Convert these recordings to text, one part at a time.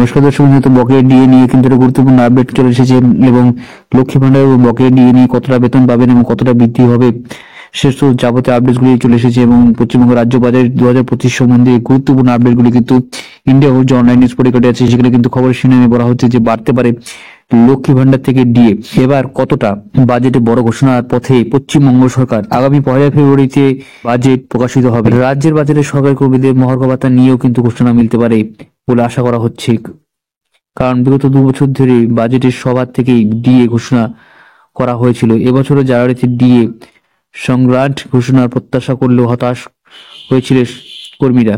নমস্কার দর্শক বন্ধু, তো বকেয়া ডিএ নিয়ে কিন্তু একটা গুরুত্বপূর্ণ আপডেট চলে এসেছে এবং লক্ষ্মী ভান্ডার এবং বকেয়া ডিএ নিয়ে কতটা বেতন পাবেন এবং কতটা বৃদ্ধি হবে শেষ যাবতীয় আপডেটগুলি চলে এসেছে এবং পশ্চিমবঙ্গ রাজ্য বাজেট 2025 সম্বন্ধে গুরুত্বপূর্ণ আপডেটগুলি কিন্তু ইন্ডিয়া হাউস যে অনলাইন নিউজ পোর্টালে আছে সেখানে কিন্তু খবরের শিরোনামে বলা হচ্ছে যে বাড়তে পারে লক্ষ্মী ভান্ডার থেকে ডিএ। এবার কতটা বাজেটে বড় ঘোষণার পথে পশ্চিমবঙ্গ সরকার। আগামী 1 ফেব্রুয়ারিতে বাজেট প্রকাশিত হবে। রাজ্যের বাজেটে সরকারি কর্মীদের মহার্ঘ ভাতা নিয়েও কিন্তু ঘোষণা মিলতে পারে বলে আশা করা হচ্ছে, কারণ বিগত 2 বছর ধরে বাজেটের সবার থেকেই ডিএ ঘোষণা করা হয়েছিল। এবছরও জানুয়ারিতে ডিএ সংগ্রান্ট ঘোষণার প্রত্যাশা করলেও হতাশ হয়েছিল কর্মীরা।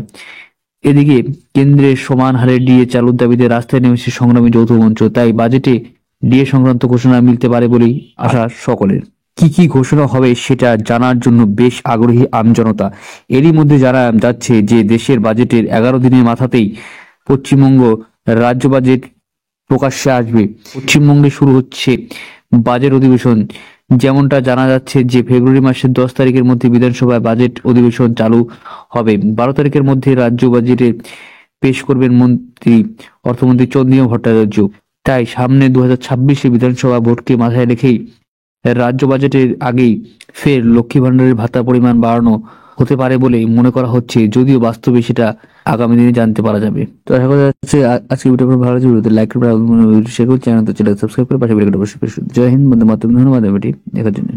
এদিকে কেন্দ্রের সমান হারে ডিএ চালুর দাবিতে রাস্তায় নেমেছে সংগ্রামী যৌথ মঞ্চ। তাই বাজেটে ডিএ সংক্রান্ত ঘোষণা মিলতে পারে বলেই আশা সকলের। কি কি ঘোষণা হবে সেটা জানার জন্য বেশ আগ্রহী আমজনতা। এরই মধ্যে জানা যাচ্ছে যে দেশের বাজেটের 11 দিনের মাথাতেই পশ্চিমবঙ্গ রাজ্য বাজেট প্রকাশ্যে আসবে। পশ্চিমবঙ্গে শুরু হচ্ছে বাজেট অধিবেশন। যেমনটা জানা যাচ্ছে যে ফেব্রুয়ারি মাসের 10 তারিখের মধ্যে বিধানসভায় বাজেট অধিবেশন চালু হবে। 12 তারিখের মধ্যে রাজ্য বাজেটে পেশ করবেন অর্থমন্ত্রী চন্দ্রিমা ভট্টাচার্য। তাই সামনে 2026 বিধানসভা ভোটকে মাথায় রেখেই রাজ্য বাজেটের আগেই ফের লক্ষ্মী ভান্ডারের ভাতা পরিমাণ বাড়ানো হতে পারে বলে মনে করা হচ্ছে, যদিও বাস্তবে সেটা আগামী দিনে জানতে পারা যাবে। তো আশা করা যাচ্ছে আজকে ভিডিও ভালো লাগছে, ভিডিওতে লাইক করে শেয়ার করে চ্যানেল সাবস্ক্রাইব করে পাশে বেলটা অবশ্যই প্রেস করুন। জয় হিন্দ, বন্দে মাতরম। ধন্যবাদ ভিডিওটি দেখার জন্য।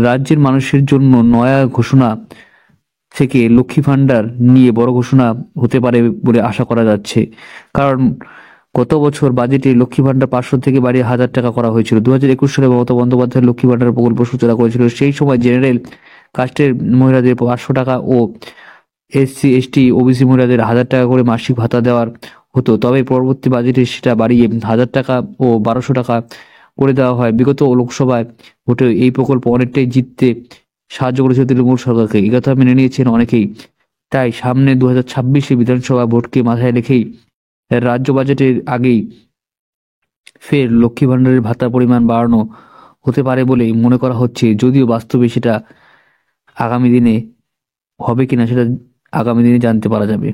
রাজ্যের মানুষের জন্য নয়া ঘোষণা থেকে লক্ষ্মী ভান্ডার নিয়ে বড় ঘোষণা হতে পারে বলে আশা করা যাচ্ছে, কারণ গত বছর বাজেটে লক্ষ্মী ভান্ডার 500 থেকে বাড়িয়ে 1000 টাকা করা হয়েছিল। 2021 সালে মমতা বন্দ্যোপাধ্যায় লক্ষ্মী ভান্ডার প্রকল্প সূচনা করেছিল। সেই সময় জেনারেল কাস্টের মহিলাদের 500 টাকা ও এসসি এসটি ওবিসি মহিলাদের 1000 টাকা করে মাসিক ভাতা দেওয়ার হতো। তবে পরবর্তী বাজেটে সেটা বাড়িয়ে 1000 টাকা ও 1200 টাকা করে দেওয়া হয়। বিগত লোকসভায় ভোটে এই প্রকল্প অনেকটাই জিততে সাহায্য করেছে তৃণমূল সরকারকে। এই কথা মেনে নিয়েছেন অনেকেই। তাই সামনে 2026 বিধানসভা ভোটকে মাথায় রেখেই রাজ্য বাজেটের আগেই ফের লক্ষ্মী ভান্ডারের ভাতার পরিমাণ বাড়ানো হতে পারে বলে মনে করা হচ্ছে, যদিও বাস্তবে সেটা আগামী দিনে হবে কিনা সেটা আগামী দিনে জানতে পারা যাবে।